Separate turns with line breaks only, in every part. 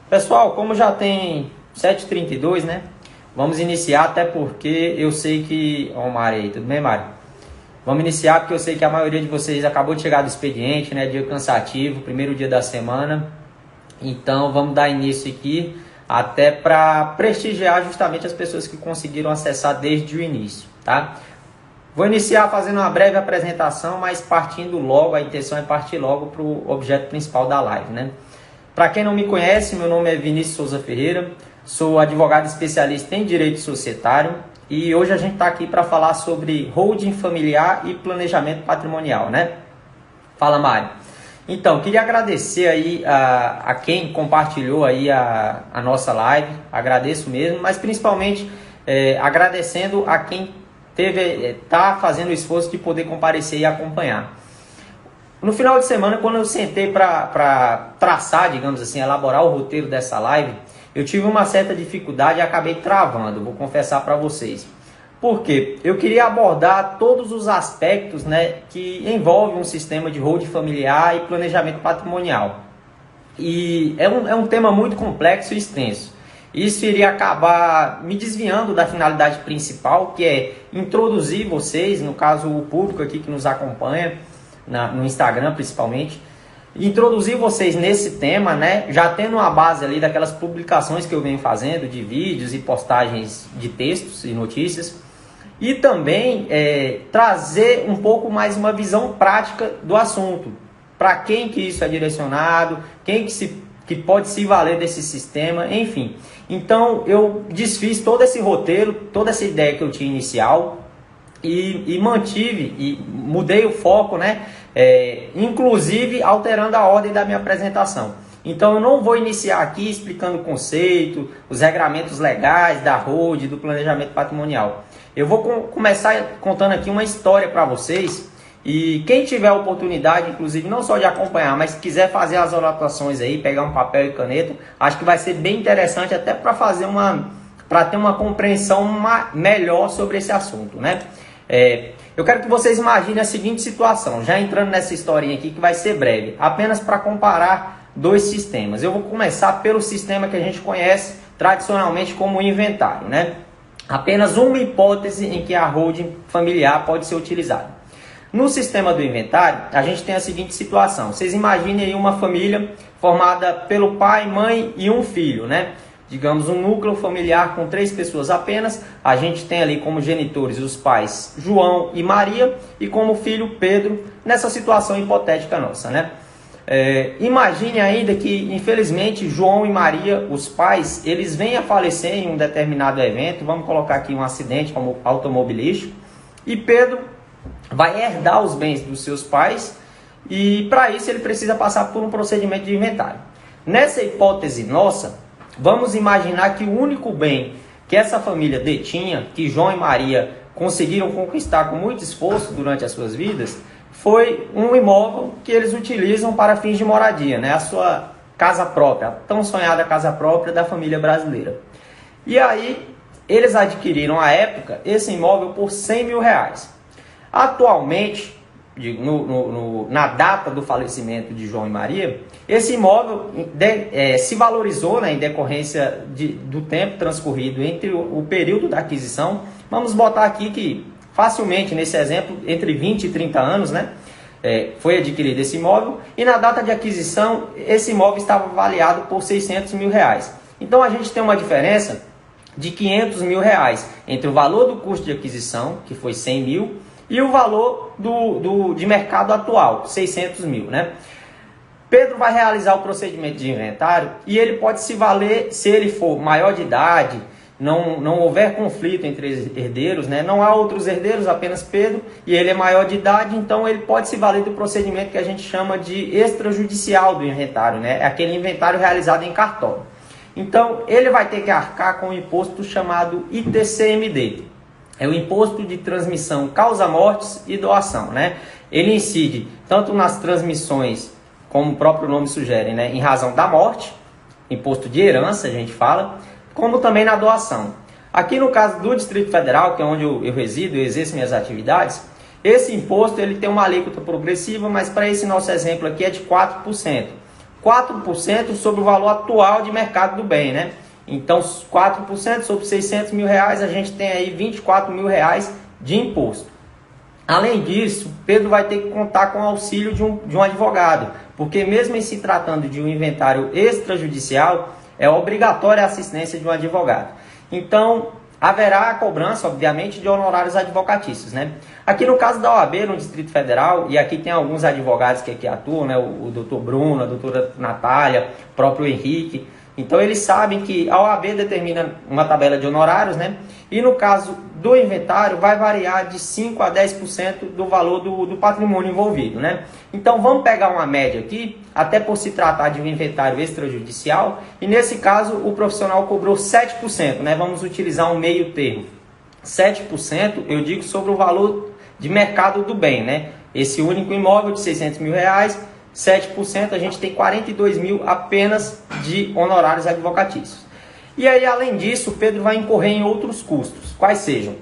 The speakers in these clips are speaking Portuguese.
Pessoal, como já tem 7h32, né? Vamos iniciar, até porque eu sei que... Ó, o Mário aí, tudo bem, Mário? Vamos iniciar porque eu sei que a maioria de vocês acabou de chegar do expediente, né? Dia cansativo, primeiro dia da semana. Então, vamos dar início aqui, até para prestigiar justamente as pessoas que conseguiram acessar desde o início, tá? Vou iniciar fazendo uma breve apresentação, mas partindo logo, a intenção é partir logo para o objeto principal da live, né? Para quem não me conhece, meu nome é Vinícius Souza Ferreira, sou advogado especialista em direito societário e hoje a gente está aqui para falar sobre holding familiar e planejamento patrimonial, né? Fala, Mário. Então, queria agradecer aí a quem compartilhou aí a nossa live, agradeço mesmo, mas principalmente agradecendo a quem tá fazendo o esforço de poder comparecer e acompanhar. No final de semana, quando eu sentei para traçar, digamos assim, elaborar o roteiro dessa live, eu tive uma certa dificuldade e acabei travando, vou confessar para vocês. Por quê? Eu queria abordar todos os aspectos, né, que envolvem um sistema de holding familiar e planejamento patrimonial. E é um tema muito complexo e extenso. Isso iria acabar me desviando da finalidade principal, que é introduzir vocês, no caso o público aqui que nos acompanha, no Instagram principalmente, introduzir vocês nesse tema, né? Já tendo uma base ali daquelas publicações que eu venho fazendo de vídeos e postagens de textos e notícias, e também trazer um pouco mais uma visão prática do assunto, para quem que isso é direcionado, quem que pode se valer desse sistema, enfim. Então eu desfiz todo esse roteiro, toda essa ideia que eu tinha inicial, e mantive e mudei o foco, né? Inclusive alterando a ordem da minha apresentação. Então eu não vou iniciar aqui explicando o conceito, os regramentos legais da holding, do planejamento patrimonial. Eu vou começar contando aqui uma história para vocês, e quem tiver a oportunidade, inclusive, não só de acompanhar, mas se quiser fazer as anotações aí, pegar um papel e caneta, acho que vai ser bem interessante até para ter uma compreensão melhor sobre esse assunto, né? Eu quero que vocês imaginem a seguinte situação, já entrando nessa historinha aqui que vai ser breve, apenas para comparar dois sistemas. Eu vou começar pelo sistema que a gente conhece tradicionalmente como inventário, né? Apenas uma hipótese em que a holding familiar pode ser utilizada. No sistema do inventário, a gente tem a seguinte situação. Vocês imaginem aí uma família formada pelo pai, mãe e um filho, né? Digamos um núcleo familiar com 3 pessoas apenas. A gente tem ali como genitores os pais João e Maria e como filho Pedro, nessa situação hipotética nossa, né? Imagine ainda que, infelizmente, João e Maria, os pais, eles vêm a falecer em um determinado evento, vamos colocar aqui um acidente automobilístico, e Pedro vai herdar os bens dos seus pais e, para isso, ele precisa passar por um procedimento de inventário. Nessa hipótese nossa, vamos imaginar que o único bem que essa família detinha, que João e Maria conseguiram conquistar com muito esforço durante as suas vidas, foi um imóvel que eles utilizam para fins de moradia, né? A sua casa própria, a tão sonhada casa própria da família brasileira. E aí, eles adquiriram à época esse imóvel por R$100 mil. Atualmente, na data do falecimento de João e Maria, esse imóvel se valorizou, né, em decorrência do tempo transcorrido entre o período da aquisição. Vamos botar aqui que facilmente, nesse exemplo, entre 20 e 30 anos, né, foi adquirido esse imóvel, e na data de aquisição, esse imóvel estava avaliado por R$600 mil. Então a gente tem uma diferença de R$500 mil entre o valor do custo de aquisição, que foi 100 mil, e o valor de mercado atual, 600 mil, né? Pedro vai realizar o procedimento de inventário e ele pode se valer, se ele for maior de idade, não houver conflito entre herdeiros, né? Não há outros herdeiros, apenas Pedro, e ele é maior de idade, então ele pode se valer do procedimento que a gente chama de extrajudicial do inventário, né? É aquele inventário realizado em cartório. Então, ele vai ter que arcar com um imposto chamado ITCMD. É o Imposto de Transmissão Causa-Mortes e Doação, né? Ele incide tanto nas transmissões, como o próprio nome sugere, né? Em razão da morte, imposto de herança, a gente fala, como também na doação. Aqui no caso do Distrito Federal, que é onde eu resido, eu exerço minhas atividades, esse imposto ele tem uma alíquota progressiva, mas para esse nosso exemplo aqui é de 4%. 4% sobre o valor atual de mercado do bem, né? Então, 4% sobre 600 mil reais, a gente tem aí 24 mil reais de imposto. Além disso, Pedro vai ter que contar com o auxílio de um advogado, porque mesmo em se tratando de um inventário extrajudicial, é obrigatória a assistência de um advogado. Então, haverá a cobrança, obviamente, de honorários advocatícios, né? Aqui no caso da OAB, no Distrito Federal, e aqui tem alguns advogados que aqui atuam, né? O doutor Bruno, a doutora Natália, o próprio Henrique. Então, eles sabem que a OAB determina uma tabela de honorários, né? E no caso do inventário, vai variar de 5% a 10% do valor do patrimônio envolvido, né? Então, vamos pegar uma média aqui, até por se tratar de um inventário extrajudicial, e nesse caso, o profissional cobrou 7%, né? Vamos utilizar um meio termo. 7%, eu digo, sobre o valor de mercado do bem, né? Esse único imóvel de 600 mil reais, 7%, a gente tem 42 mil apenas de honorários advocatícios. E aí, além disso, o Pedro vai incorrer em outros custos. Quais sejam?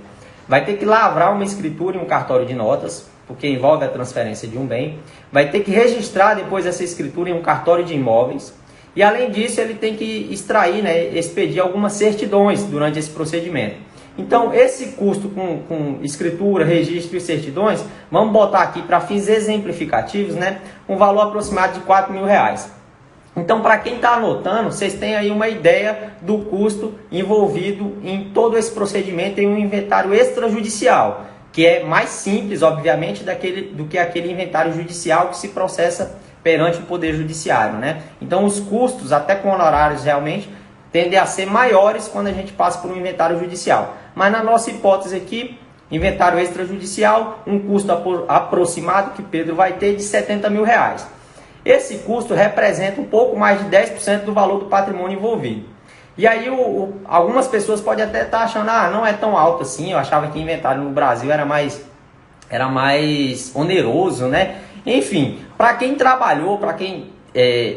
Vai ter que lavrar uma escritura em um cartório de notas, porque envolve a transferência de um bem. Vai ter que registrar depois essa escritura em um cartório de imóveis. E além disso, ele tem que extrair, né, expedir algumas certidões durante esse procedimento. Então, esse custo com escritura, registro e certidões, vamos botar aqui para fins exemplificativos, né, um valor aproximado de 4 mil reais. Então, para quem está anotando, vocês têm aí uma ideia do custo envolvido em todo esse procedimento em um inventário extrajudicial, que é mais simples, obviamente, do que aquele inventário judicial que se processa perante o Poder Judiciário, né? Então, os custos, até com honorários realmente, tendem a ser maiores quando a gente passa por um inventário judicial. Mas na nossa hipótese aqui, inventário extrajudicial, um custo aproximado que Pedro vai ter de 70 mil reais. Esse custo representa um pouco mais de 10% do valor do patrimônio envolvido. E aí algumas pessoas podem até estar achando, não é tão alto assim, eu achava que inventário no Brasil era mais oneroso, né? Enfim, para quem trabalhou, para quem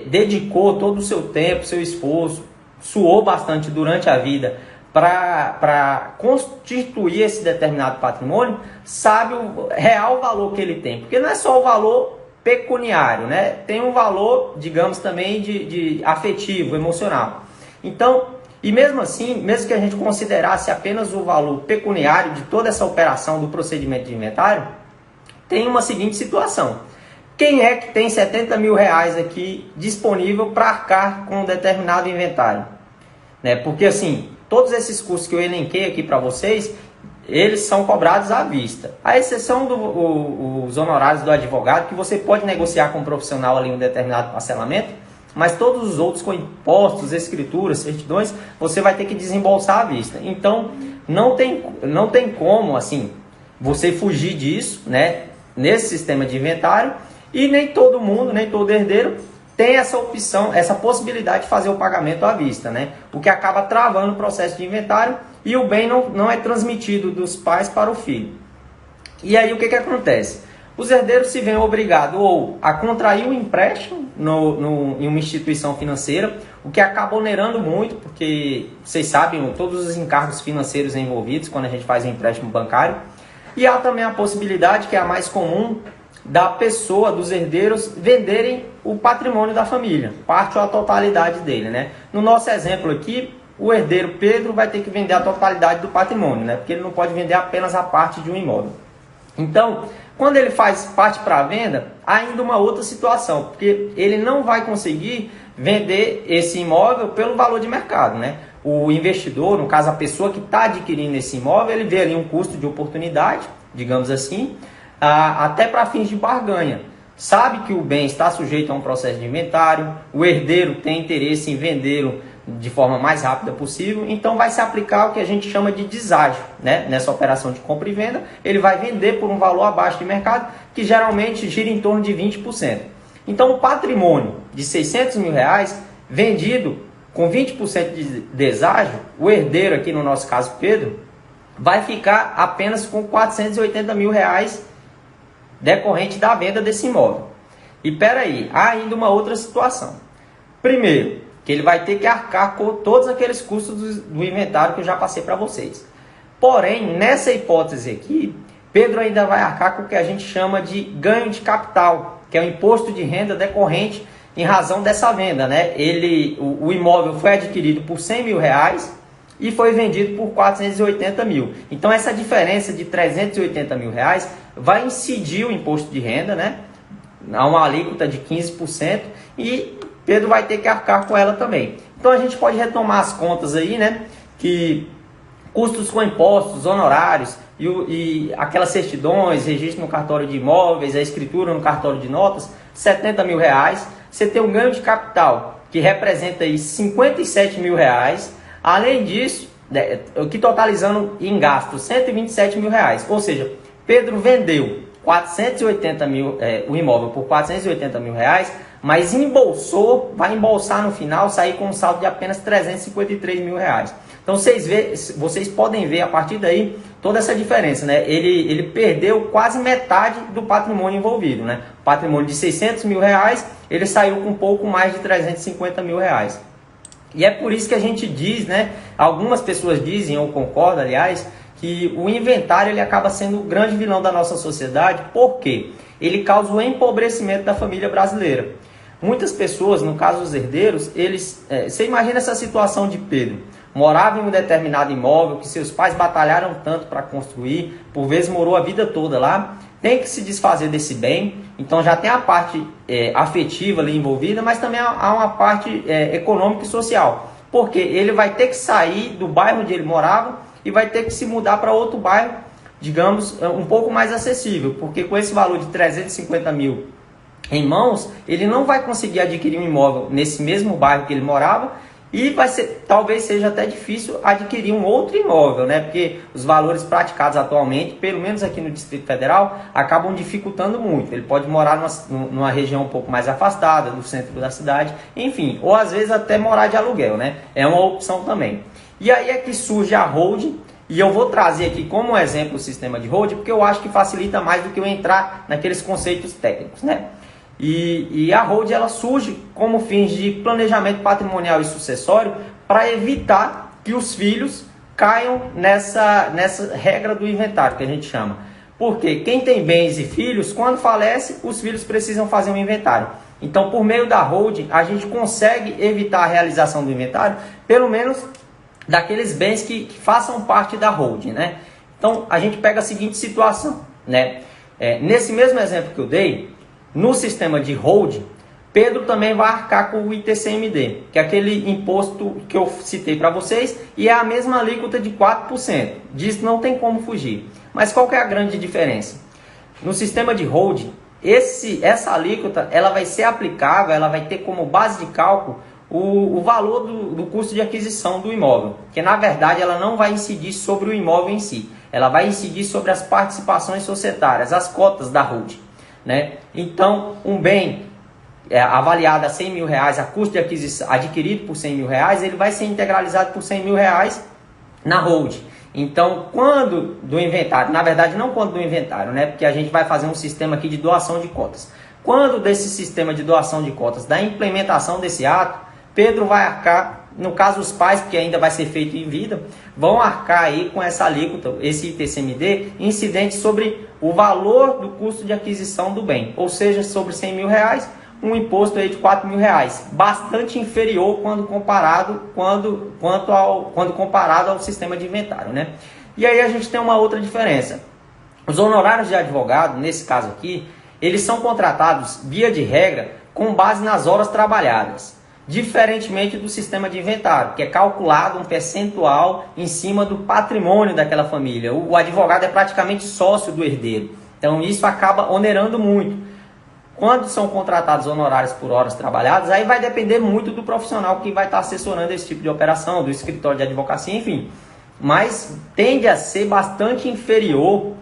dedicou todo o seu tempo, seu esforço, suou bastante durante a vida para constituir esse determinado patrimônio, sabe o real valor que ele tem. Porque não é só o valor pecuniário, né? Tem um valor, digamos, também de afetivo, emocional. Então, e mesmo assim, mesmo que a gente considerasse apenas o valor pecuniário de toda essa operação do procedimento de inventário, tem uma seguinte situação. Quem é que tem 70 mil reais aqui disponível para arcar com um determinado inventário? Né? Porque assim, todos esses custos que eu elenquei aqui para vocês, eles são cobrados à vista. A exceção dos honorários do advogado, que você pode negociar com um profissional ali um determinado parcelamento, mas todos os outros com impostos, escrituras, certidões, você vai ter que desembolsar à vista. Então, não tem como, assim, você fugir disso, né, nesse sistema de inventário, e nem todo mundo, nem todo herdeiro tem essa opção, essa possibilidade de fazer o pagamento à vista, né? O que acaba travando o processo de inventário e o bem não é transmitido dos pais para o filho. E aí o que acontece? Os herdeiros se veem obrigados ou a contrair um empréstimo em uma instituição financeira, o que acaba onerando muito, porque vocês sabem todos os encargos financeiros envolvidos quando a gente faz um empréstimo bancário. E há também a possibilidade, que é a mais comum, da pessoa, dos herdeiros, venderem o patrimônio da família, parte ou a totalidade dele, né? No nosso exemplo aqui, o herdeiro Pedro vai ter que vender a totalidade do patrimônio, né? Porque ele não pode vender apenas a parte de um imóvel. Então, quando ele faz parte para venda, há ainda uma outra situação, porque ele não vai conseguir vender esse imóvel pelo valor de mercado, né? O investidor, no caso a pessoa que está adquirindo esse imóvel, ele vê ali um custo de oportunidade, digamos assim, até para fins de barganha. Sabe que o bem está sujeito a um processo de inventário, o herdeiro tem interesse em vendê-lo de forma mais rápida possível, então vai se aplicar o que a gente chama de deságio, né? Nessa operação de compra e venda, ele vai vender por um valor abaixo de mercado, que geralmente gira em torno de 20%. Então o patrimônio de 600 mil reais vendido com 20% de deságio, o herdeiro aqui no nosso caso Pedro, vai ficar apenas com 480 mil reais decorrente da venda desse imóvel. E peraí, há ainda uma outra situação. Primeiro, que ele vai ter que arcar com todos aqueles custos do inventário que eu já passei para vocês. Porém, nessa hipótese aqui, Pedro ainda vai arcar com o que a gente chama de ganho de capital, que é o imposto de renda decorrente em razão dessa venda, né? O imóvel foi adquirido por 100 mil reais e foi vendido por 480 mil. Então essa diferença de 380 mil reais vai incidir o imposto de renda, né? A uma alíquota de 15% e Pedro vai ter que arcar com ela também. Então a gente pode retomar as contas aí, né? Que custos com impostos, honorários e aquelas certidões, registro no cartório de imóveis, a escritura no cartório de notas, 70 mil reais. Você tem um ganho de capital que representa aí 57 mil reais. Além disso, que totalizando em gastos 127 mil reais. Ou seja, Pedro vendeu 480 mil, o imóvel por 480 mil reais, mas vai embolsar no final, sair com um saldo de apenas 353 mil reais. Então vocês podem ver a partir daí toda essa diferença, né? Ele perdeu quase metade do patrimônio envolvido, né? Patrimônio de 600 mil reais, ele saiu com um pouco mais de 350 mil reais. E é por isso que a gente diz, né? Algumas pessoas dizem, eu concordo, aliás, que o inventário ele acaba sendo o grande vilão da nossa sociedade, porque ele causa o empobrecimento da família brasileira. Muitas pessoas, no caso os herdeiros, você imagina essa situação de Pedro. Morava em um determinado imóvel que seus pais batalharam tanto para construir, por vezes morou a vida toda lá, tem que se desfazer desse bem, então já tem a parte afetiva ali envolvida, mas também há uma parte econômica e social, porque ele vai ter que sair do bairro onde ele morava e vai ter que se mudar para outro bairro, digamos, um pouco mais acessível, porque com esse valor de 350 mil em mãos, ele não vai conseguir adquirir um imóvel nesse mesmo bairro que ele morava e talvez seja até difícil adquirir um outro imóvel, né? Porque os valores praticados atualmente, pelo menos aqui no Distrito Federal, acabam dificultando muito. Ele pode morar numa região um pouco mais afastada do centro da cidade, enfim, ou às vezes até morar de aluguel, né? É uma opção também. E aí é que surge a holding, e eu vou trazer aqui como exemplo o sistema de holding, porque eu acho que facilita mais do que eu entrar naqueles conceitos técnicos, né? E a holding ela surge como fins de planejamento patrimonial e sucessório para evitar que os filhos caiam nessa regra do inventário que a gente chama. Porque quem tem bens e filhos, quando falece, os filhos precisam fazer um inventário. Então, por meio da holding, a gente consegue evitar a realização do inventário, pelo menos daqueles bens que façam parte da holding, né? Então, a gente pega a seguinte situação, né? Nesse mesmo exemplo que eu dei, no sistema de holding, Pedro também vai arcar com o ITCMD, que é aquele imposto que eu citei para vocês, e é a mesma alíquota de 4%. Disso não tem como fugir. Mas qual que é a grande diferença? No sistema de holding, essa alíquota ela vai ser aplicável, ela vai ter como base de cálculo o valor do custo de aquisição do imóvel, que na verdade ela não vai incidir sobre o imóvel em si, ela vai incidir sobre as participações societárias, as cotas da holding. Né? Então, um bem avaliado a 100 mil reais, a custo de aquisição, adquirido por 100 mil reais, ele vai ser integralizado por 100 mil reais na holding. Então, quando do inventário, na verdade não quando do inventário, né? Porque a gente vai fazer um sistema aqui de doação de cotas. Quando desse sistema de doação de cotas, da implementação desse ato, Pedro vai arcar, no caso os pais, porque ainda vai ser feito em vida, vão arcar aí com essa alíquota, esse ITCMD, incidente sobre o valor do custo de aquisição do bem, ou seja, sobre 100 mil reais, um imposto aí de 4 mil reais, bastante inferior quando comparado ao sistema de inventário, né? E aí a gente tem uma outra diferença. Os honorários de advogado, nesse caso aqui, eles são contratados, via de regra, com base nas horas trabalhadas, diferentemente do sistema de inventário, que é calculado um percentual em cima do patrimônio daquela família. O advogado é praticamente sócio do herdeiro, então isso acaba onerando muito. Quando são contratados honorários por horas trabalhadas, aí vai depender muito do profissional que vai estar assessorando esse tipo de operação, do escritório de advocacia, enfim. Mas tende a ser bastante inferior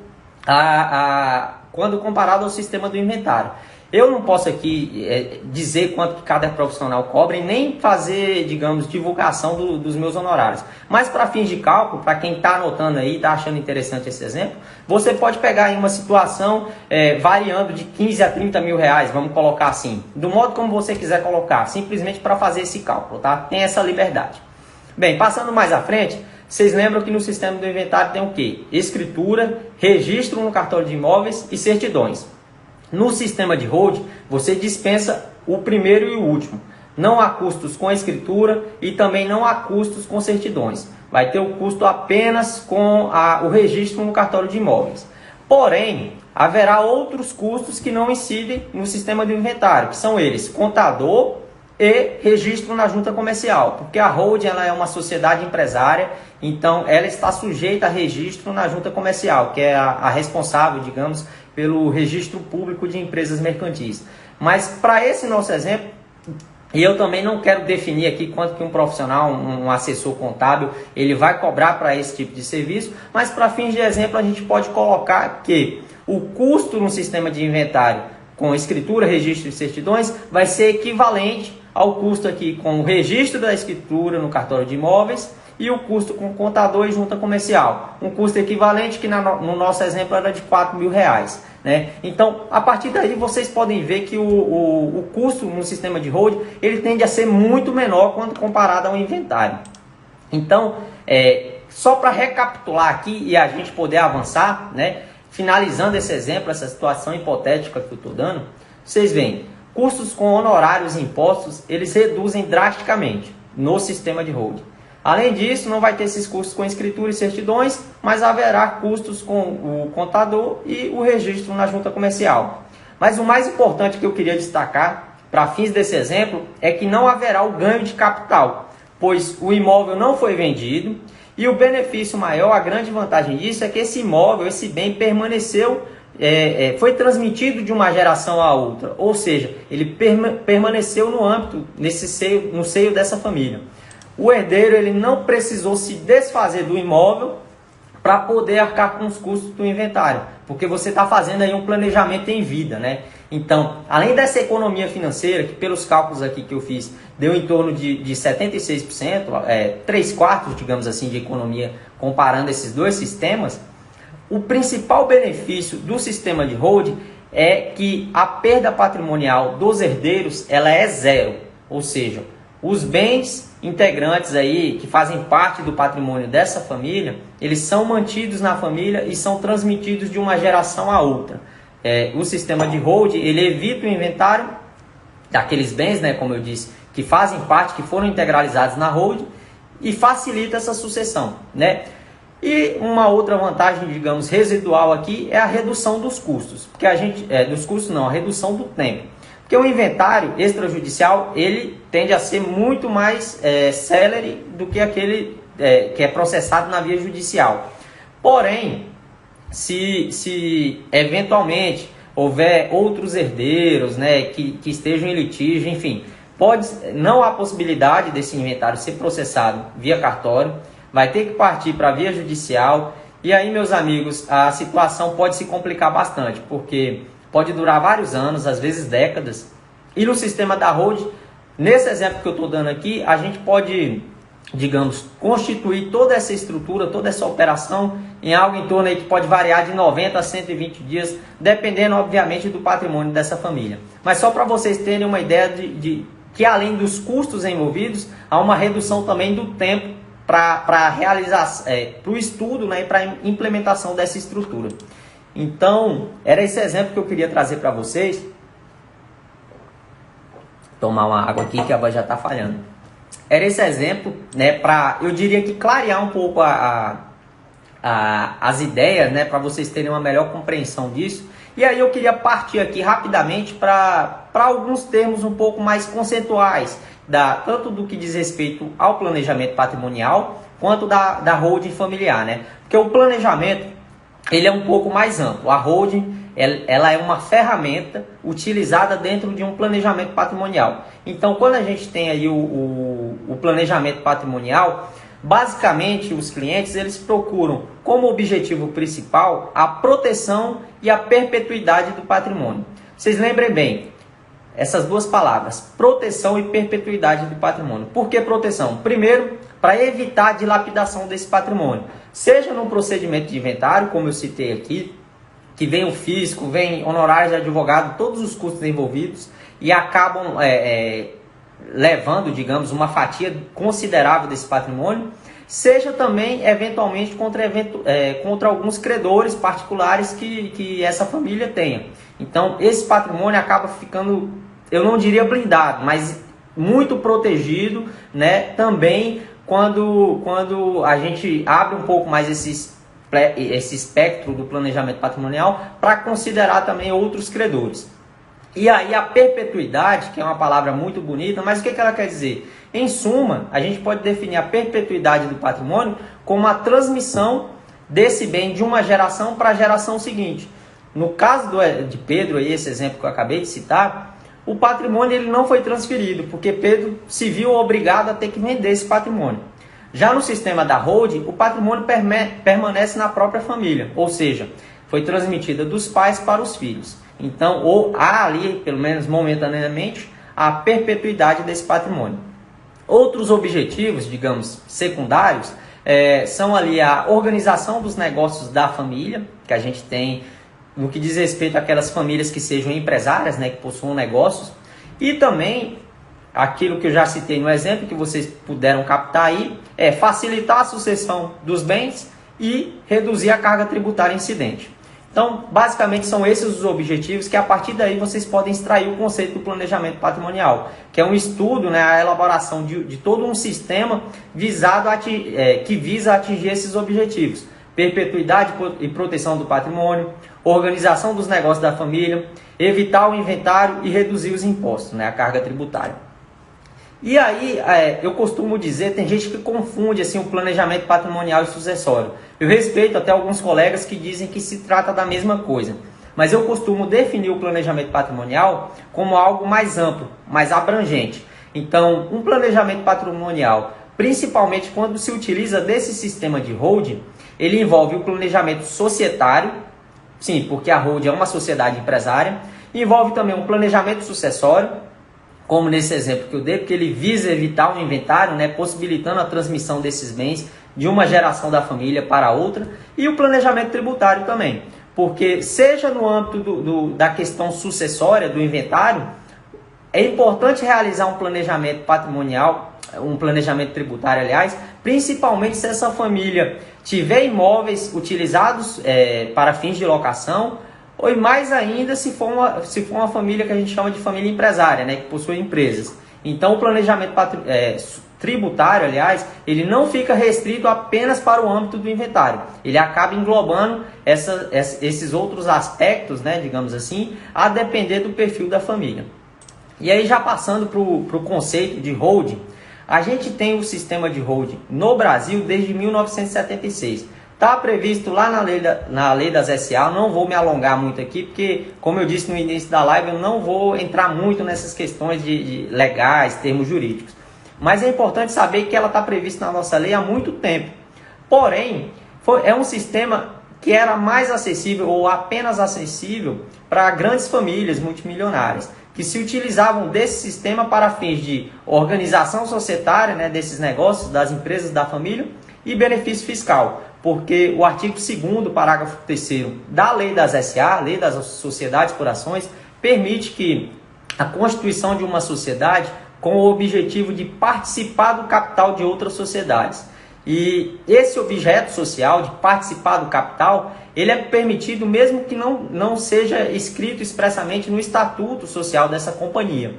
quando comparado ao sistema do inventário. Eu não posso aqui dizer quanto que cada profissional cobra e nem fazer, digamos, divulgação dos meus honorários. Mas para fins de cálculo, para quem está anotando aí, está achando interessante esse exemplo, você pode pegar em uma situação variando de 15 a 30 mil reais, vamos colocar assim, do modo como você quiser colocar, simplesmente para fazer esse cálculo, tá? Tem essa liberdade. Bem, passando mais à frente, vocês lembram que no sistema do inventário tem o quê? Escritura, registro no cartório de imóveis e certidões. No sistema de hold, você dispensa o primeiro e o último. Não há custos com a escritura e também não há custos com certidões. Vai ter o custo apenas com o registro no cartório de imóveis. Porém, haverá outros custos que não incidem no sistema do inventário, que são eles: contador e registro na junta comercial, porque a holding ela é uma sociedade empresária, então ela está sujeita a registro na junta comercial, que é a responsável, digamos, pelo registro público de empresas mercantis. Mas para esse nosso exemplo, e eu também não quero definir aqui quanto que um profissional, um assessor contábil, ele vai cobrar para esse tipo de serviço, mas para fins de exemplo a gente pode colocar que o custo no sistema de inventário com escritura, registro e certidões vai ser equivalente ao custo aqui com o registro da escritura no cartório de imóveis e o custo com contador e junta comercial. Um custo equivalente que no nosso exemplo era de R$4.000. Né? Então, a partir daí vocês podem ver que o custo no sistema de hold ele tende a ser muito menor quando comparado ao inventário. Então, só para recapitular aqui e a gente poder avançar, né? Finalizando esse exemplo, essa situação hipotética que eu estou dando, vocês veem, custos com honorários e impostos, eles reduzem drasticamente no sistema de hold. Além disso, não vai ter esses custos com escritura e certidões, mas haverá custos com o contador e o registro na junta comercial. Mas o mais importante que eu queria destacar, para fins desse exemplo, é que não haverá o ganho de capital, pois o imóvel não foi vendido e o benefício maior, a grande vantagem disso é que esse imóvel, esse bem permaneceu, foi transmitido de uma geração a outra, ou seja, ele permaneceu no âmbito, no seio dessa família. O herdeiro ele não precisou se desfazer do imóvel para poder arcar com os custos do inventário, porque você está fazendo aí um planejamento em vida, né? Então, além dessa economia financeira, que pelos cálculos aqui que eu fiz, deu em torno de 76%, 3/4, digamos assim, de economia, comparando esses dois sistemas, o principal benefício do sistema de hold é que a perda patrimonial dos herdeiros ela é zero, ou seja, os bens integrantes aí que fazem parte do patrimônio dessa família, eles são mantidos na família e são transmitidos de uma geração a outra. O sistema de hold, ele evita o inventário daqueles bens, né, como eu disse, que fazem parte, que foram integralizados na hold e facilita essa sucessão, né? E uma outra vantagem, digamos, residual aqui é a redução dos custos, porque a redução do tempo. Porque o inventário extrajudicial, ele tende a ser muito mais célere do que aquele que é processado na via judicial. Porém, se eventualmente houver outros herdeiros, né, que estejam em litígio, enfim, não há possibilidade desse inventário ser processado via cartório, vai ter que partir para a via judicial, e aí, meus amigos, a situação pode se complicar bastante, porque pode durar vários anos, às vezes décadas. E no sistema da hold, nesse exemplo que eu estou dando aqui, a gente pode, digamos, constituir toda essa estrutura, toda essa operação em algo em torno aí que pode variar de 90 a 120 dias, dependendo, obviamente, do patrimônio dessa família. Mas só para vocês terem uma ideia de que, além dos custos envolvidos, há uma redução também do tempo para realizar, para o estudo, né, e para a implementação dessa estrutura. Então, era esse exemplo que eu queria trazer para vocês. Tomar uma água aqui que a voz já está falhando. Era esse exemplo, né, para, eu diria que clarear um pouco as ideias, né, para vocês terem uma melhor compreensão disso. E aí eu queria partir aqui rapidamente para alguns termos um pouco mais conceituais, tanto do que diz respeito ao planejamento patrimonial, quanto da holding familiar, né? Porque o planejamento ele é um pouco mais amplo. A holding ela é uma ferramenta utilizada dentro de um planejamento patrimonial. Então, quando a gente tem aí o planejamento patrimonial, basicamente os clientes eles procuram como objetivo principal a proteção e a perpetuidade do patrimônio. Vocês lembrem bem, essas duas palavras, proteção e perpetuidade do patrimônio. Por que proteção? Primeiro, para evitar a dilapidação desse patrimônio. Seja no procedimento de inventário, como eu citei aqui, que vem o fisco, vem honorários de advogado, todos os custos envolvidos e acabam levando, digamos, uma fatia considerável desse patrimônio. seja também, eventualmente, contra alguns credores particulares que essa família tenha. Então, esse patrimônio acaba ficando, eu não diria blindado, mas muito protegido, né? Também quando a gente abre um pouco mais esse espectro do planejamento patrimonial para considerar também outros credores. E aí a perpetuidade, que é uma palavra muito bonita, mas o que ela quer dizer? Em suma, a gente pode definir a perpetuidade do patrimônio como a transmissão desse bem de uma geração para a geração seguinte. No caso de Pedro, esse exemplo que eu acabei de citar, o patrimônio ele não foi transferido, porque Pedro se viu obrigado a ter que vender esse patrimônio. Já no sistema da holding, o patrimônio permanece na própria família, ou seja, foi transmitida dos pais para os filhos. Então, há ali, pelo menos momentaneamente, a perpetuidade desse patrimônio. Outros objetivos, digamos, secundários, são ali a organização dos negócios da família, que a gente tem no que diz respeito àquelas famílias que sejam empresárias, né, que possuam negócios, e também aquilo que eu já citei no exemplo, que vocês puderam captar aí, é facilitar a sucessão dos bens e reduzir a carga tributária incidente. Então, basicamente, são esses os objetivos que, a partir daí, vocês podem extrair o conceito do planejamento patrimonial, que é um estudo, né, a elaboração de todo um sistema que visa atingir esses objetivos. Perpetuidade e proteção do patrimônio, organização dos negócios da família, evitar o inventário e reduzir os impostos, né, a carga tributária. E aí, eu costumo dizer, tem gente que confunde assim, o planejamento patrimonial e sucessório. Eu respeito até alguns colegas que dizem que se trata da mesma coisa. Mas eu costumo definir o planejamento patrimonial como algo mais amplo, mais abrangente. Então, um planejamento patrimonial, principalmente quando se utiliza desse sistema de holding, ele envolve o planejamento societário, sim, porque a holding é uma sociedade empresária, envolve também um planejamento sucessório, como nesse exemplo que eu dei, porque ele visa evitar o inventário, né, possibilitando a transmissão desses bens de uma geração da família para outra, e o planejamento tributário também, porque seja no âmbito da questão sucessória, do inventário, é importante realizar um planejamento patrimonial, um planejamento tributário, aliás, principalmente se essa família tiver imóveis utilizados para fins de locação, ou mais ainda se for uma família que a gente chama de família empresária, né, que possui empresas. Então o planejamento tributário, aliás, ele não fica restrito apenas para o âmbito do inventário. Ele acaba englobando esses outros aspectos, né, digamos assim, a depender do perfil da família. E aí já passando para o conceito de holding, a gente tem o sistema de holding no Brasil desde 1976. Está previsto lá na lei das SA, não vou me alongar muito aqui, porque, como eu disse no início da live, eu não vou entrar muito nessas questões de legais, termos jurídicos. Mas é importante saber que ela está prevista na nossa lei há muito tempo. Porém, é um sistema que era mais acessível ou apenas acessível para grandes famílias multimilionárias, que se utilizavam desse sistema para fins de organização societária, né, desses negócios, das empresas da família, e benefício fiscal. Porque o artigo 2º, parágrafo 3º da Lei das SA, Lei das Sociedades por Ações, permite que a constituição de uma sociedade com o objetivo de participar do capital de outras sociedades. E esse objeto social de participar do capital, ele é permitido mesmo que não seja escrito expressamente no estatuto social dessa companhia.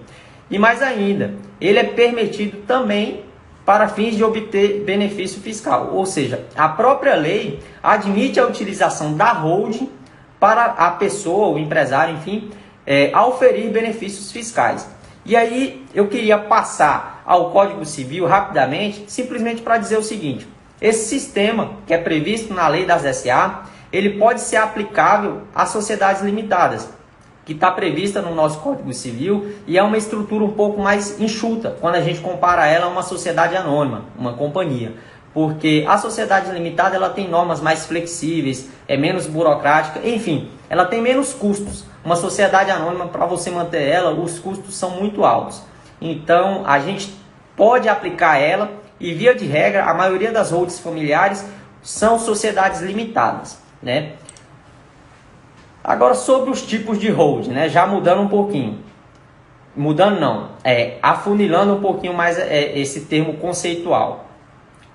E mais ainda, ele é permitido também para fins de obter benefício fiscal. Ou seja, a própria lei admite a utilização da holding para a pessoa, o empresário, enfim, auferir benefícios fiscais. E aí eu queria passar ao Código Civil rapidamente, simplesmente para dizer o seguinte: esse sistema que é previsto na lei das SA, ele pode ser aplicável às sociedades limitadas, que está prevista no nosso Código Civil, e é uma estrutura um pouco mais enxuta quando a gente compara ela a uma sociedade anônima, uma companhia. Porque a sociedade limitada ela tem normas mais flexíveis, é menos burocrática, enfim, ela tem menos custos. Uma sociedade anônima, para você manter ela, os custos são muito altos. Então, a gente pode aplicar ela e, via de regra, a maioria das holdings familiares são sociedades limitadas, né? Agora, sobre os tipos de holding, né? Já mudando um pouquinho. Mudando não, afunilando um pouquinho mais esse termo conceitual.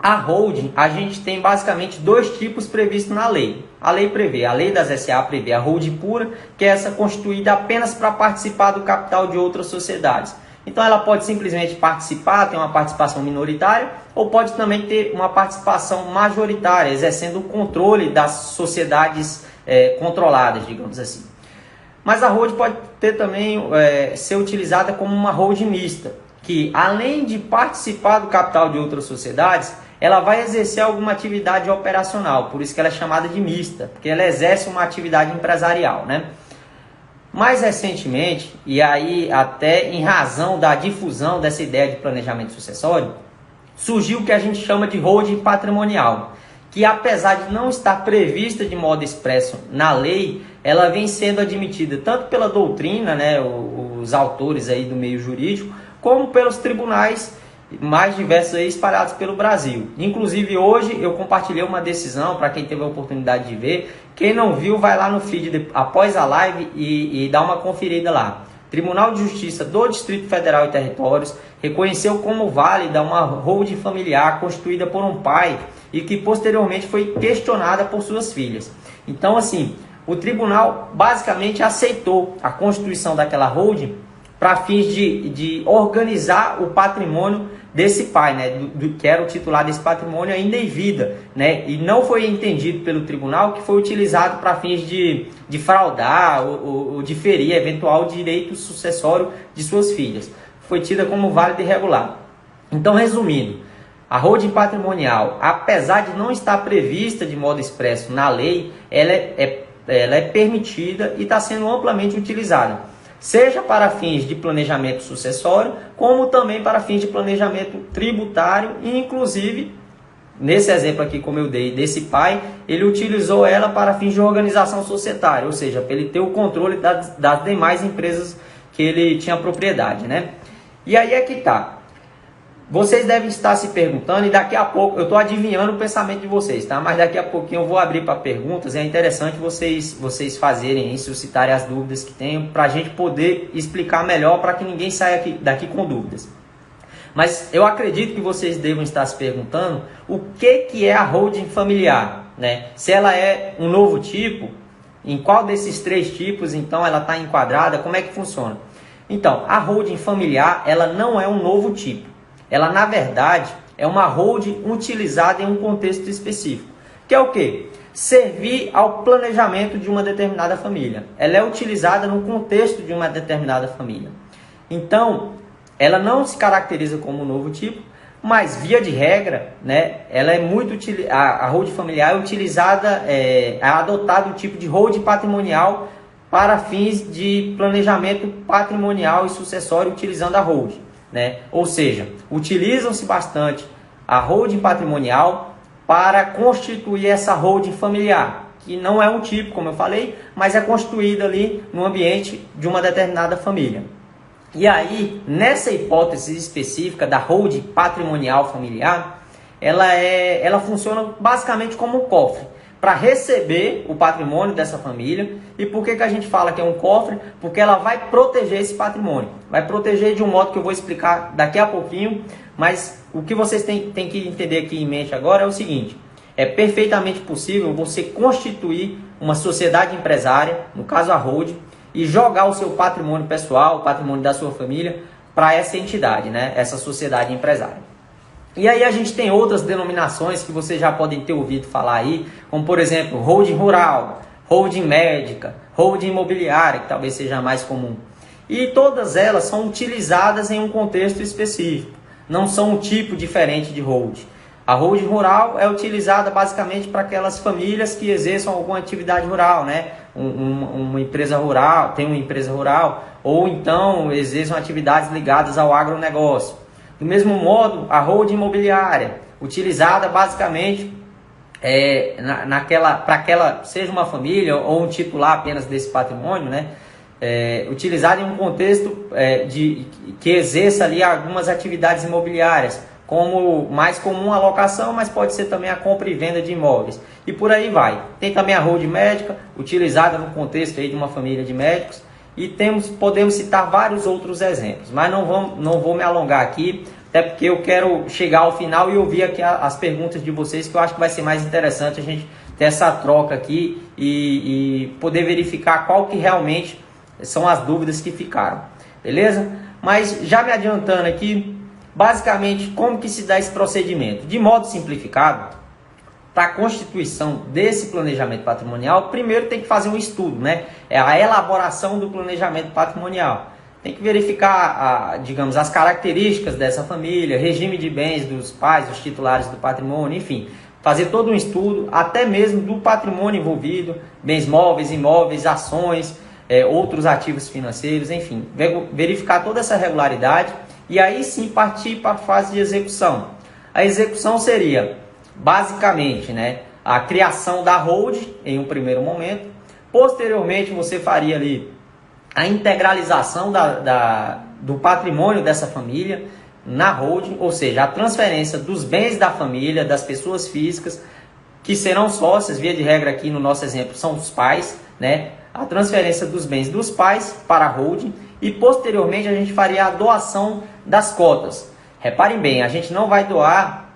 A holding, a gente tem basicamente dois tipos previstos na lei. A lei das SA prevê a holding pura, que é essa constituída apenas para participar do capital de outras sociedades. Então ela pode simplesmente participar, ter uma participação minoritária, ou pode também ter uma participação majoritária, exercendo o controle das sociedades controladas, digamos assim. Mas a holding pode ter também ser utilizada como uma holding mista, que além de participar do capital de outras sociedades, ela vai exercer alguma atividade operacional, por isso que ela é chamada de mista, porque ela exerce uma atividade empresarial, né? Mais recentemente, e aí até em razão da difusão dessa ideia de planejamento sucessório, surgiu o que a gente chama de holding patrimonial, que apesar de não estar prevista de modo expresso na lei, ela vem sendo admitida tanto pela doutrina, né, os autores aí do meio jurídico, como pelos tribunais mais diversos aí espalhados pelo Brasil. Inclusive hoje eu compartilhei uma decisão para quem teve a oportunidade de ver. Quem não viu, vai lá no feed após a live e dá uma conferida lá. Tribunal de Justiça do Distrito Federal e Territórios reconheceu como válida uma holding familiar constituída por um pai e que posteriormente foi questionada por suas filhas. Então, assim, o tribunal basicamente aceitou a constituição daquela holding para fins de organizar o patrimônio desse pai, né, que era o titular desse patrimônio ainda em vida, né, e não foi entendido pelo tribunal que foi utilizado para fins de fraudar ou de ferir eventual direito sucessório de suas filhas. Foi tida como válida e regular. Então, resumindo, a holding patrimonial, apesar de não estar prevista de modo expresso na lei, ela é permitida e está sendo amplamente utilizada, seja para fins de planejamento sucessório, como também para fins de planejamento tributário, e inclusive, nesse exemplo aqui como eu dei desse pai, ele utilizou ela para fins de organização societária, ou seja, para ele ter o controle das demais empresas que ele tinha propriedade, né? E aí é que tá. Vocês devem estar se perguntando, e daqui a pouco, eu estou adivinhando o pensamento de vocês, tá? Mas daqui a pouquinho eu vou abrir para perguntas, e é interessante vocês fazerem isso, suscitarem as dúvidas que tenham, para a gente poder explicar melhor, para que ninguém saia daqui com dúvidas. Mas eu acredito que vocês devam estar se perguntando o que é a holding familiar, né? Se ela é um novo tipo, em qual desses três tipos, então, ela está enquadrada, como é que funciona? Então, a holding familiar, ela não é um novo tipo. Ela, na verdade, é uma holding utilizada em um contexto específico. Que é o quê? Servir ao planejamento de uma determinada família. Ela é utilizada no contexto de uma determinada família. Então, ela não se caracteriza como um novo tipo, mas, via de regra, né, ela é muito a holding familiar é utilizada, é adotado o tipo de holding patrimonial para fins de planejamento patrimonial e sucessório utilizando a holding. Né? Ou seja, utilizam-se bastante a holding patrimonial para constituir essa holding familiar, que não é um tipo, como eu falei, mas é constituída ali no ambiente de uma determinada família. E aí, nessa hipótese específica da holding patrimonial familiar, ela funciona basicamente como um cofre para receber o patrimônio dessa família. E por que a gente fala que é um cofre? Porque ela vai proteger esse patrimônio. Vai proteger de um modo que eu vou explicar daqui a pouquinho. Mas o que vocês têm que entender aqui em mente agora é o seguinte. É perfeitamente possível você constituir uma sociedade empresária, no caso a holding, e jogar o seu patrimônio pessoal, o patrimônio da sua família, para essa entidade, né? Essa sociedade empresária. E aí a gente tem outras denominações que vocês já podem ter ouvido falar aí, como por exemplo, holding rural, holding médica, holding imobiliária, que talvez seja mais comum. E todas elas são utilizadas em um contexto específico, não são um tipo diferente de holding. A holding rural é utilizada basicamente para aquelas famílias que exerçam alguma atividade rural, né? Uma empresa rural, tem uma empresa rural, ou então exerçam atividades ligadas ao agronegócio. Do mesmo modo, a holding imobiliária, utilizada basicamente para aquela, seja uma família ou um titular apenas desse patrimônio, né? Utilizada em um contexto que exerça ali algumas atividades imobiliárias, como mais comum a locação, mas pode ser também a compra e venda de imóveis. E por aí vai. Tem também a holding médica, utilizada no contexto aí de uma família de médicos. E podemos citar vários outros exemplos, mas não vou me alongar aqui, até porque eu quero chegar ao final e ouvir aqui as perguntas de vocês, que eu acho que vai ser mais interessante a gente ter essa troca aqui e poder verificar qual que realmente são as dúvidas que ficaram, beleza? Mas já me adiantando aqui, basicamente como que se dá esse procedimento? De modo simplificado, para a constituição desse planejamento patrimonial, primeiro tem que fazer um estudo, né? É a elaboração do planejamento patrimonial. Tem que verificar, digamos, as características dessa família, regime de bens dos pais, dos titulares do patrimônio, enfim. Fazer todo um estudo, até mesmo do patrimônio envolvido, bens móveis, imóveis, ações, outros ativos financeiros, enfim. Verificar toda essa regularidade e aí sim partir para a fase de execução. A execução seria, basicamente, né, a criação da holding em um primeiro momento. Posteriormente, você faria ali a integralização do patrimônio dessa família na holding, ou seja, a transferência dos bens da família, das pessoas físicas, que serão sócias, via de regra aqui no nosso exemplo, são os pais, né? A transferência dos bens dos pais para a holding e posteriormente a gente faria a doação das cotas. Reparem bem, a gente não vai doar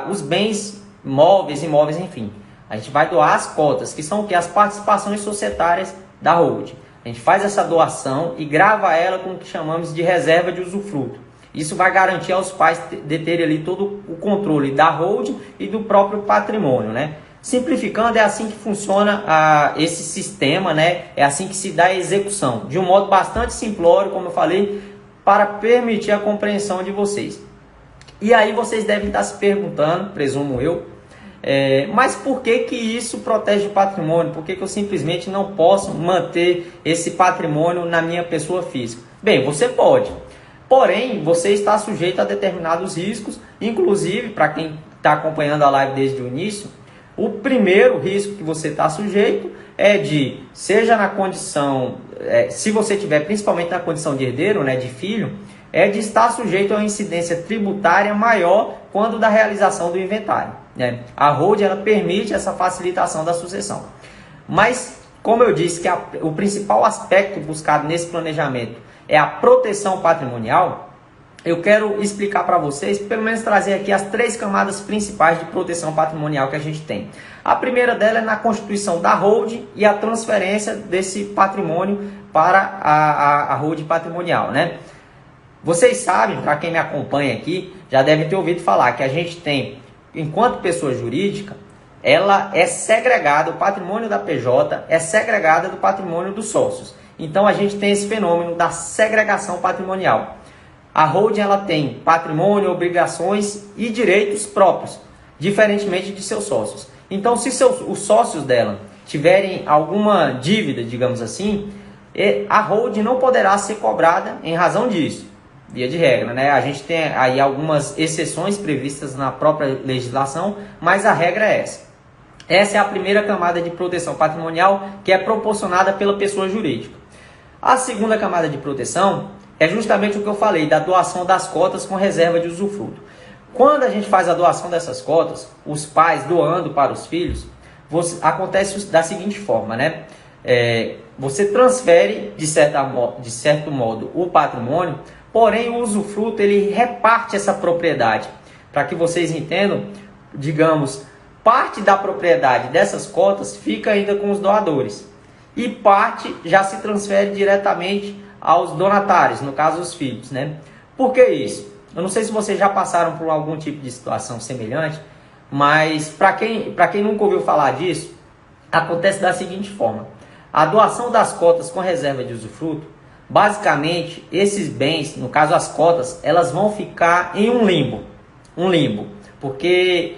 os bens móveis, imóveis, enfim. A gente vai doar as cotas, que são o quê? As participações societárias da holding. A gente faz essa doação e grava ela com o que chamamos de reserva de usufruto. Isso vai garantir aos pais deterem ali todo o controle da holding e do próprio patrimônio, né? Simplificando, é assim que funciona esse sistema, né? É assim que se dá a execução, de um modo bastante simplório, como eu falei, para permitir a compreensão de vocês. E aí vocês devem estar se perguntando, presumo eu, mas por que que isso protege o patrimônio? Por que que eu simplesmente não posso manter esse patrimônio na minha pessoa física? Bem, você pode, porém você está sujeito a determinados riscos, inclusive para quem está acompanhando a live desde o início, o primeiro risco que você está sujeito é de, seja na condição, se você tiver principalmente na condição de herdeiro, né, de filho, é de estar sujeito a uma incidência tributária maior quando da realização do inventário, né? A holding ela permite essa facilitação da sucessão. Mas, como eu disse, que o principal aspecto buscado nesse planejamento é a proteção patrimonial, eu quero explicar para vocês, pelo menos trazer aqui as 3 camadas principais de proteção patrimonial que a gente tem. A primeira dela é na constituição da holding e a transferência desse patrimônio para a holding patrimonial, né? Vocês sabem, para quem me acompanha aqui, já devem ter ouvido falar que a gente tem, enquanto pessoa jurídica, ela é segregada, o patrimônio da PJ é segregada do patrimônio dos sócios. Então a gente tem esse fenômeno da segregação patrimonial. A holding ela tem patrimônio, obrigações e direitos próprios, diferentemente de seus sócios. Então, se os sócios dela tiverem alguma dívida, digamos assim, a holding não poderá ser cobrada em razão disso, via de regra, né? A gente tem aí algumas exceções previstas na própria legislação, mas a regra é essa. Essa é a primeira camada de proteção patrimonial que é proporcionada pela pessoa jurídica. A segunda camada de proteção é justamente o que eu falei, da doação das cotas com reserva de usufruto. Quando a gente faz a doação dessas cotas, os pais doando para os filhos, acontece da seguinte forma, né? Você transfere, de certo modo, o patrimônio, porém o usufruto ele reparte essa propriedade. Para que vocês entendam, digamos, parte da propriedade dessas cotas fica ainda com os doadores e parte já se transfere diretamente aos donatários, no caso os filhos, né? Por que isso? Eu não sei se vocês já passaram por algum tipo de situação semelhante, mas para quem nunca ouviu falar disso, acontece da seguinte forma. A doação das cotas com reserva de usufruto, basicamente, esses bens, no caso as cotas, elas vão ficar em um limbo, porque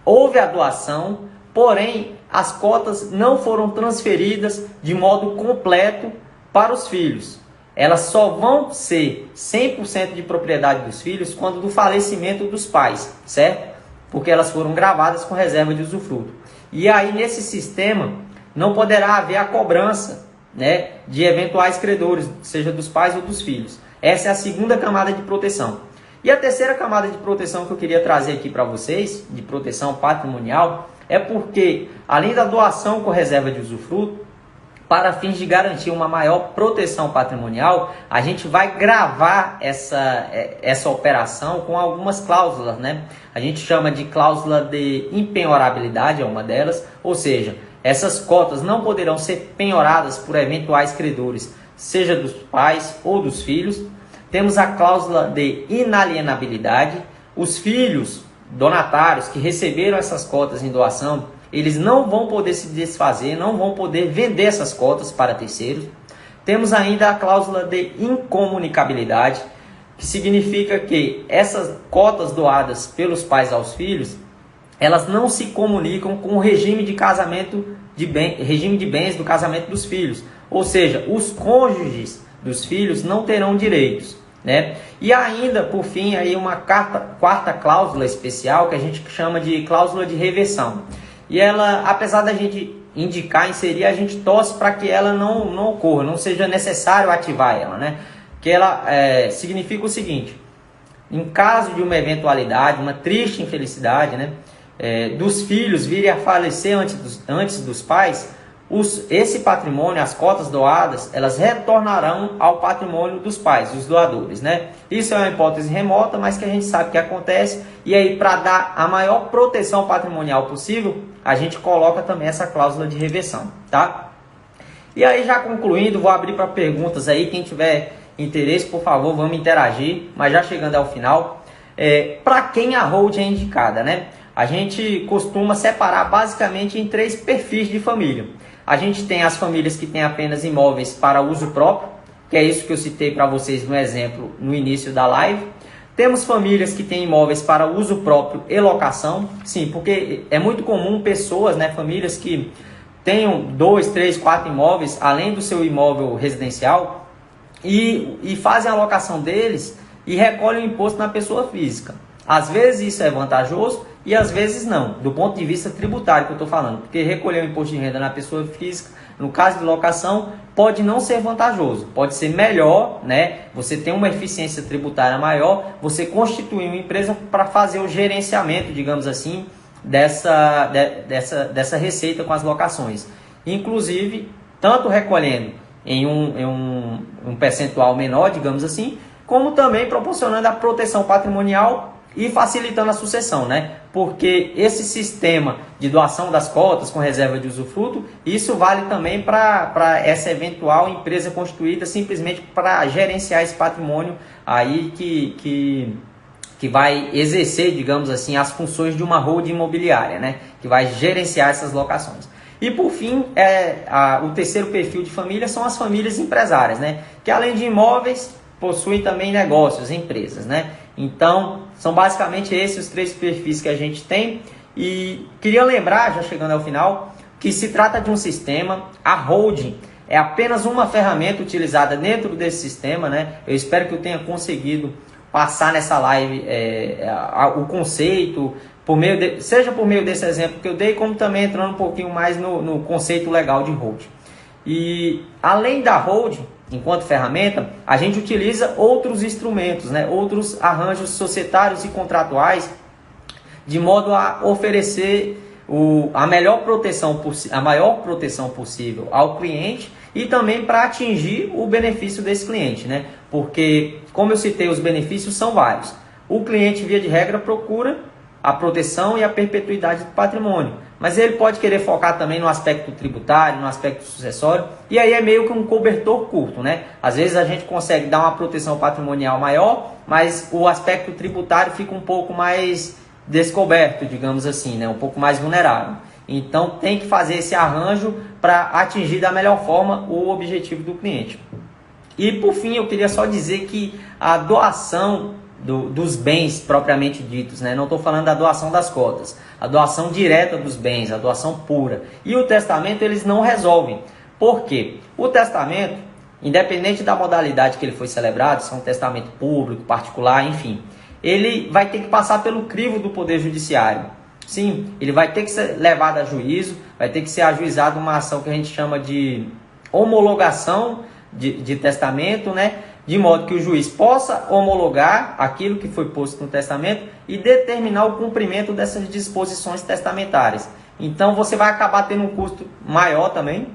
houve a doação, porém as cotas não foram transferidas de modo completo para os filhos. Elas só vão ser 100% de propriedade dos filhos quando do falecimento dos pais, certo? Porque elas foram gravadas com reserva de usufruto. E aí nesse sistema não poderá haver a cobrança, né, de eventuais credores, seja dos pais ou dos filhos. Essa é a segunda camada de proteção. E a terceira camada de proteção que eu queria trazer aqui para vocês, de proteção patrimonial, é porque, além da doação com reserva de usufruto, para fins de garantir uma maior proteção patrimonial, a gente vai gravar essa operação com algumas cláusulas, né? A gente chama de cláusula de impenhorabilidade, é uma delas, ou seja, essas cotas não poderão ser penhoradas por eventuais credores, seja dos pais ou dos filhos. Temos a cláusula de inalienabilidade. Os filhos donatários que receberam essas cotas em doação, eles não vão poder se desfazer, não vão poder vender essas cotas para terceiros. Temos ainda a cláusula de incomunicabilidade, que significa que essas cotas doadas pelos pais aos filhos, elas não se comunicam com o regime de casamento regime de bens do casamento dos filhos. Ou seja, os cônjuges dos filhos não terão direitos, né? E ainda, por fim, aí uma quarta cláusula especial que a gente chama de cláusula de reversão. E ela, apesar da gente indicar, inserir, a gente torce para que ela não ocorra, não seja necessário ativar ela, né? Que ela significa o seguinte: em caso de uma eventualidade, uma triste infelicidade, né, dos filhos virem a falecer antes dos pais, esse patrimônio, as cotas doadas, elas retornarão ao patrimônio dos pais, dos doadores, né? Isso é uma hipótese remota, mas que a gente sabe que acontece. E aí, para dar a maior proteção patrimonial possível, a gente coloca também essa cláusula de reversão, tá? E aí, já concluindo, vou abrir para perguntas aí. Quem tiver interesse, por favor, vamos interagir. Mas já chegando ao final, para quem a holding é indicada, né? A gente costuma separar basicamente em 3 perfis de família. A gente tem as famílias que têm apenas imóveis para uso próprio, que é isso que eu citei para vocês no exemplo no início da live. Temos famílias que têm imóveis para uso próprio e locação. Sim, porque é muito comum pessoas, né, famílias que tenham 2, 3, 4 imóveis, além do seu imóvel residencial, e fazem a locação deles e recolhem o imposto na pessoa física. Às vezes isso é vantajoso e às vezes não, do ponto de vista tributário que eu estou falando, porque recolher o imposto de renda na pessoa física, no caso de locação, pode não ser vantajoso, pode ser melhor, né? Você tem uma eficiência tributária maior, você constituir uma empresa para fazer o gerenciamento, digamos assim, dessa receita com as locações. Inclusive, tanto recolhendo em um percentual menor, digamos assim, como também proporcionando a proteção patrimonial e facilitando a sucessão, né? Porque esse sistema de doação das cotas com reserva de usufruto, isso vale também para essa eventual empresa constituída simplesmente para gerenciar esse patrimônio aí que vai exercer, digamos assim, as funções de uma holding imobiliária, né? Que vai gerenciar essas locações. E por fim, o terceiro perfil de família são as famílias empresárias, né? Que além de imóveis, possuem também negócios, empresas, né? Então, são basicamente esses os 3 perfis que a gente tem. E queria lembrar, já chegando ao final, que se trata de um sistema. A holding é apenas uma ferramenta utilizada dentro desse sistema, né? Eu espero que eu tenha conseguido passar nessa live o conceito, seja por meio desse exemplo que eu dei, como também entrando um pouquinho mais no conceito legal de holding. E além da holding, enquanto ferramenta, a gente utiliza outros instrumentos, né? Outros arranjos societários e contratuais, de modo a oferecer a maior proteção possível ao cliente e também para atingir o benefício desse cliente, né? Porque, como eu citei, os benefícios são vários. O cliente, via de regra, procura a proteção e a perpetuidade do patrimônio, mas ele pode querer focar também no aspecto tributário, no aspecto sucessório, e aí é meio que um cobertor curto, né? Às vezes a gente consegue dar uma proteção patrimonial maior, mas o aspecto tributário fica um pouco mais descoberto, digamos assim, né? Um pouco mais vulnerável. Então tem que fazer esse arranjo para atingir da melhor forma o objetivo do cliente. E por fim, eu queria só dizer que a doação dos bens propriamente ditos, né? Não estou falando da doação das cotas, a doação direta dos bens, a doação pura. E o testamento eles não resolvem. Por quê? O testamento, independente da modalidade que ele foi celebrado, se é um testamento público, particular, enfim, ele vai ter que passar pelo crivo do Poder Judiciário. Sim, ele vai ter que ser levado a juízo, vai ter que ser ajuizado uma ação que a gente chama de homologação de testamento, né? De modo que o juiz possa homologar aquilo que foi posto no testamento e determinar o cumprimento dessas disposições testamentárias. Então você vai acabar tendo um custo maior também,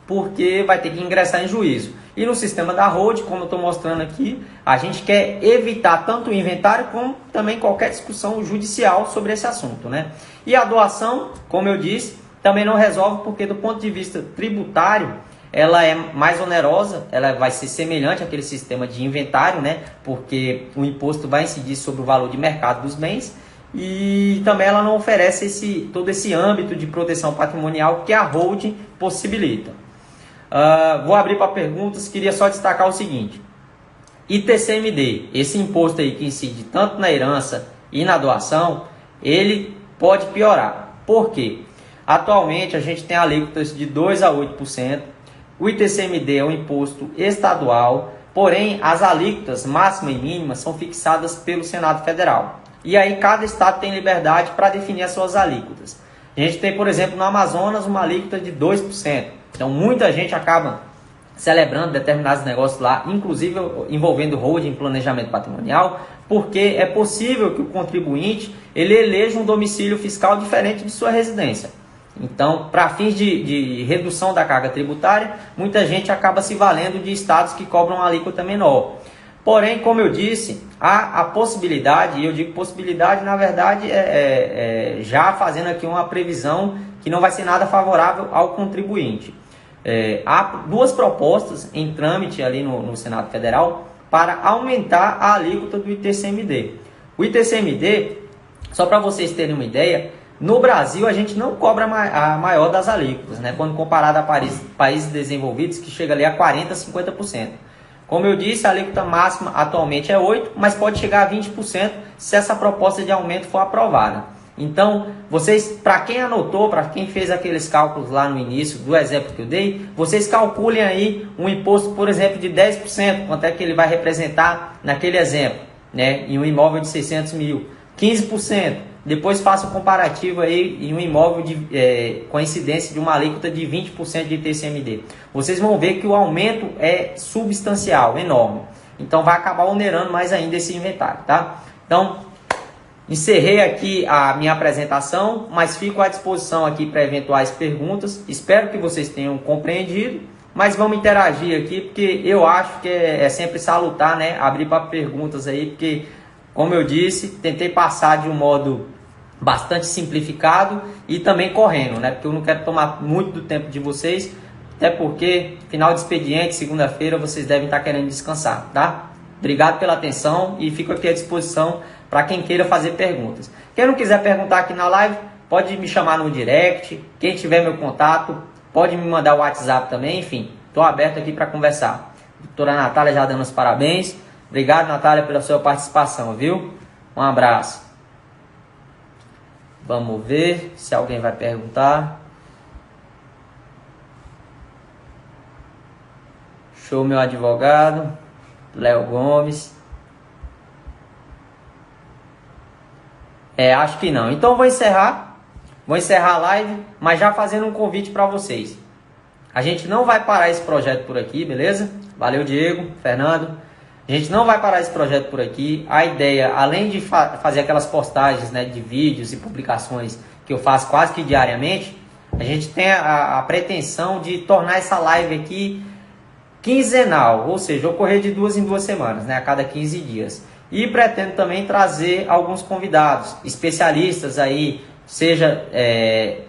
porque vai ter que ingressar em juízo. E no sistema da hold, como eu estou mostrando aqui, a gente quer evitar tanto o inventário como também qualquer discussão judicial sobre esse assunto, né? E a doação, como eu disse, também não resolve porque do ponto de vista tributário, ela é mais onerosa, ela vai ser semelhante àquele sistema de inventário, né? Porque o imposto vai incidir sobre o valor de mercado dos bens e também ela não oferece todo esse âmbito de proteção patrimonial que a holding possibilita. Vou abrir para perguntas, queria só destacar o seguinte: ITCMD, esse imposto aí que incide tanto na herança e na doação, ele pode piorar. Por quê? Atualmente a gente tem alíquotas de 2% a 8%. O ITCMD é um imposto estadual, porém as alíquotas máxima e mínima são fixadas pelo Senado Federal. E aí cada estado tem liberdade para definir as suas alíquotas. A gente tem, por exemplo, no Amazonas uma alíquota de 2%. Então muita gente acaba celebrando determinados negócios lá, inclusive envolvendo holding, planejamento patrimonial, porque é possível que o contribuinte ele eleja um domicílio fiscal diferente de sua residência. Então, para fins de redução da carga tributária, muita gente acaba se valendo de estados que cobram uma alíquota menor. Porém, como eu disse, há a possibilidade, e eu digo possibilidade, na verdade, já fazendo aqui uma previsão que não vai ser nada favorável ao contribuinte. Há duas propostas em trâmite ali no Senado Federal para aumentar a alíquota do ITCMD. O ITCMD, só para vocês terem uma ideia, no Brasil a gente não cobra a maior das alíquotas, né? Quando comparado a países desenvolvidos, que chega ali a 40%, 50%. Como eu disse, a alíquota máxima atualmente é 8%, mas pode chegar a 20% se essa proposta de aumento for aprovada. Então, vocês, para quem anotou, para quem fez aqueles cálculos lá no início do exemplo que eu dei, vocês calculem aí um imposto, por exemplo, de 10%, quanto é que ele vai representar naquele exemplo, né? Em um imóvel de 600 mil, 15%. Depois faça o comparativo aí em um imóvel com a incidência de uma alíquota de 20% de ITCMD. Vocês vão ver que o aumento é substancial, enorme. Então vai acabar onerando mais ainda esse inventário, tá? Então, encerrei aqui a minha apresentação, mas fico à disposição aqui para eventuais perguntas. Espero que vocês tenham compreendido, mas vamos interagir aqui, porque eu acho que é sempre salutar, né? Abrir para perguntas aí, porque, como eu disse, tentei passar de um modo bastante simplificado e também correndo, né? Porque eu não quero tomar muito do tempo de vocês, até porque final de expediente, segunda-feira, vocês devem estar querendo descansar, tá? Obrigado pela atenção e fico aqui à disposição para quem queira fazer perguntas. Quem não quiser perguntar aqui na live, pode me chamar no direct. Quem tiver meu contato, pode me mandar o WhatsApp também. Enfim, estou aberto aqui para conversar. Doutora Natália já dando os parabéns. Obrigado, Natália, pela sua participação, viu? Um abraço. Vamos ver se alguém vai perguntar. Show, meu advogado. Léo Gomes. Acho que não. Então vou encerrar a live, mas já fazendo um convite para vocês. A gente não vai parar esse projeto por aqui, beleza? Valeu, Diego, Fernando. A gente não vai parar esse projeto por aqui. A ideia, além de fazer aquelas postagens, né, de vídeos e publicações que eu faço quase que diariamente, a gente tem a pretensão de tornar essa live aqui quinzenal, ou seja, ocorrer de 2 em 2 semanas, né, a cada 15 dias. E pretendo também trazer alguns convidados, especialistas aí, seja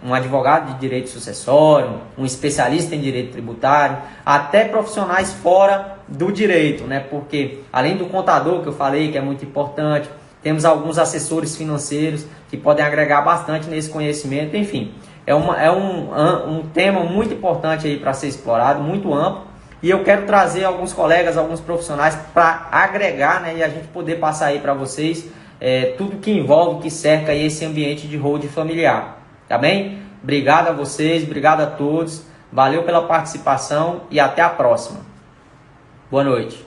um advogado de direito sucessório, um especialista em direito tributário, até profissionais fora do direito, né? Porque além do contador que eu falei, que é muito importante, temos alguns assessores financeiros que podem agregar bastante nesse conhecimento. Enfim, é um tema muito importante aí para ser explorado, muito amplo. E eu quero trazer alguns colegas, alguns profissionais para agregar, né, e a gente poder passar aí para vocês tudo que envolve, que cerca aí esse ambiente de holding familiar. Tá bem? Obrigado a vocês, obrigado a todos. Valeu pela participação e até a próxima. Boa noite.